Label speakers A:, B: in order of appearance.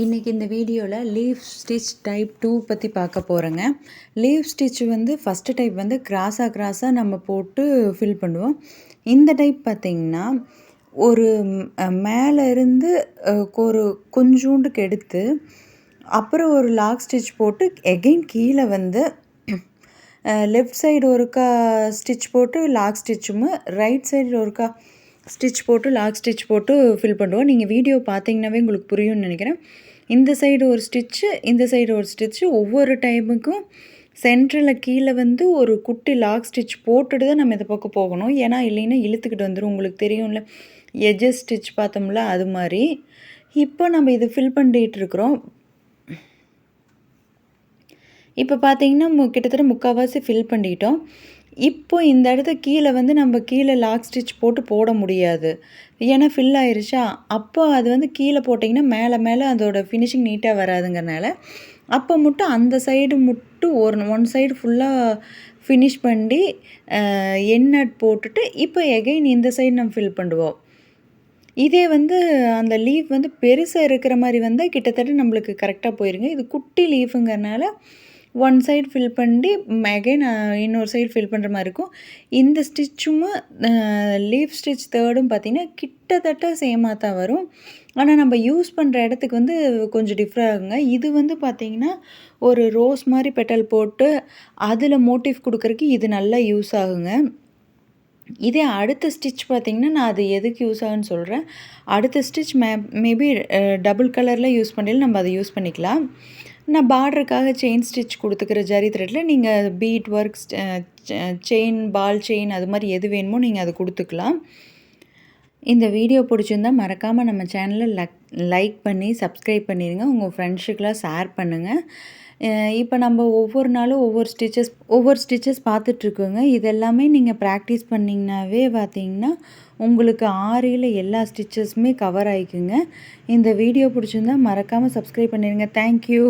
A: இன்றைக்கி இந்த வீடியோவில் லீஃப் ஸ்டிச் டைப் 2 பற்றி பார்க்க போகிறேங்க. லீஃப் ஸ்டிச் வந்து ஃபஸ்ட்டு டைப் வந்து கிராஸாக நம்ம போட்டு ஃபில் பண்ணுவோம். இந்த டைப் பார்த்திங்கன்னா ஒரு மேலே இருந்து ஒரு கொஞ்சூண்டுக்கு எடுத்து அப்புறம் ஒரு லாக் ஸ்டிச் போட்டு எகெயின் கீழே வந்து லெஃப்ட் சைடு ஒருக்கா ஸ்டிச் போட்டு லாக் ஸ்டிச்சும் ரைட் சைடு ஒருக்கா ஸ்டிச் போட்டு லாக் ஸ்டிச் போட்டு ஃபில் பண்ணுவோம். நீங்கள் வீடியோ பார்த்தீங்கன்னாவே உங்களுக்கு புரியும்னு நினைக்கிறேன். இந்த சைடு ஒரு ஸ்டிச்சு, இந்த சைடு ஒரு ஸ்டிச்சு. ஒவ்வொரு டைமுக்கும் சென்டரில் கீழே வந்து ஒரு குட்டி லாக் ஸ்டிச் போட்டுட்டு தான் நம்ம இந்த பக்கம் போகணும். ஏன்னா இல்லைன்னா இழுத்துக்கிட்டு வந்துடும். உங்களுக்கு தெரியும்ல, எட்ஜஸ் ஸ்டிச் பார்த்தோம்ல அது மாதிரி. இப்போ நம்ம இது ஃபில் பண்ணிகிட்டு இருக்கிறோம். இப்போ பார்த்தீங்கன்னா கிட்டத்தட்ட முக்கால்வாசி ஃபில் பண்ணிட்டோம். இப்போ இந்த இடத்த கீழே வந்து நம்ம கீழே லாக் ஸ்டிச் போட்டு போட முடியாது. ஏன்னா ஃபில் ஆயிருச்சா, அப்போ அது வந்து கீழே போட்டிங்கன்னா மேலே அதோட ஃபினிஷிங் நீட்டாக வராதுங்கிறனால, அப்போ மட்டும் அந்த சைடு மட்டும் ஒன் சைடு ஃபுல்லாக ஃபினிஷ் பண்ணி எண்ட் நட் போட்டுட்டு இப்போ எகைன் இந்த சைடு நம்ம ஃபில் பண்ணுவோம். இதே வந்து அந்த லீஃப் வந்து பெருசாக இருக்கிற மாதிரி வந்தால் கிட்டத்தட்ட நம்மளுக்கு கரெக்டாக போயிருங்க. இது குட்டி லீஃபுங்கிறனால ஒன் சைடு ஃபில் பண்ணி அகைன் இன்னொரு சைடு ஃபில் பண்ணுற மாதிரி இருக்கும். இந்த ஸ்டிச்சும் லீஃப் ஸ்டிச் தேர்டும் பார்த்திங்கன்னா கிட்டத்தட்ட சேமாக தான் வரும். ஆனால் நம்ம யூஸ் பண்ணுற இடத்துக்கு வந்து கொஞ்சம் டிஃப்ரெண்ட் ஆகுங்க. இது வந்து பார்த்திங்கன்னா ஒரு ரோஸ் மாதிரி பெட்டல் போட்டு அதில் மோட்டிவ் கொடுக்குறதுக்கு இது நல்லா யூஸ் ஆகுங்க. இதே அடுத்த ஸ்டிச் பார்த்திங்கன்னா நான் அது எதுக்கு யூஸ் ஆகுன்னு சொல்கிறேன். அடுத்த ஸ்டிச் மேபி டபுள் கலரில் யூஸ் பண்ணல நம்ம அதை யூஸ் பண்ணிக்கலாம். நான் பார்டருக்காக செயின் ஸ்டிச் கொடுத்துக்கிற ஜரி த்ரெட்டில் நீங்கள் bead work, chain, ball chain அது மாதிரி எது வேணுமோ நீங்கள் அதை கொடுத்துக்கலாம். இந்த வீடியோ பிடிச்சிருந்தா மறக்காமல் நம்ம சேனலை லைக் பண்ணி சப்ஸ்கிரைப் பண்ணிடுங்க. உங்கள் ஃப்ரெண்ட்ஸுக்கெலாம் ஷேர் பண்ணுங்கள். இப்போ நம்ம ஒவ்வொரு நாளும் ஒவ்வொரு ஸ்டிச்சஸ் பார்த்துட்ருக்கோங்க. இதெல்லாமே நீங்கள் ப்ராக்டிஸ் பண்ணிங்கனாவே பார்த்தீங்கன்னா உங்களுக்கு ஆரியில் எல்லா ஸ்டிச்சஸுமே கவர் ஆகிக்குங்க. இந்த வீடியோ பிடிச்சிருந்தா மறக்காமல் சப்ஸ்கிரைப் பண்ணிடுங்க. தேங்க்யூ.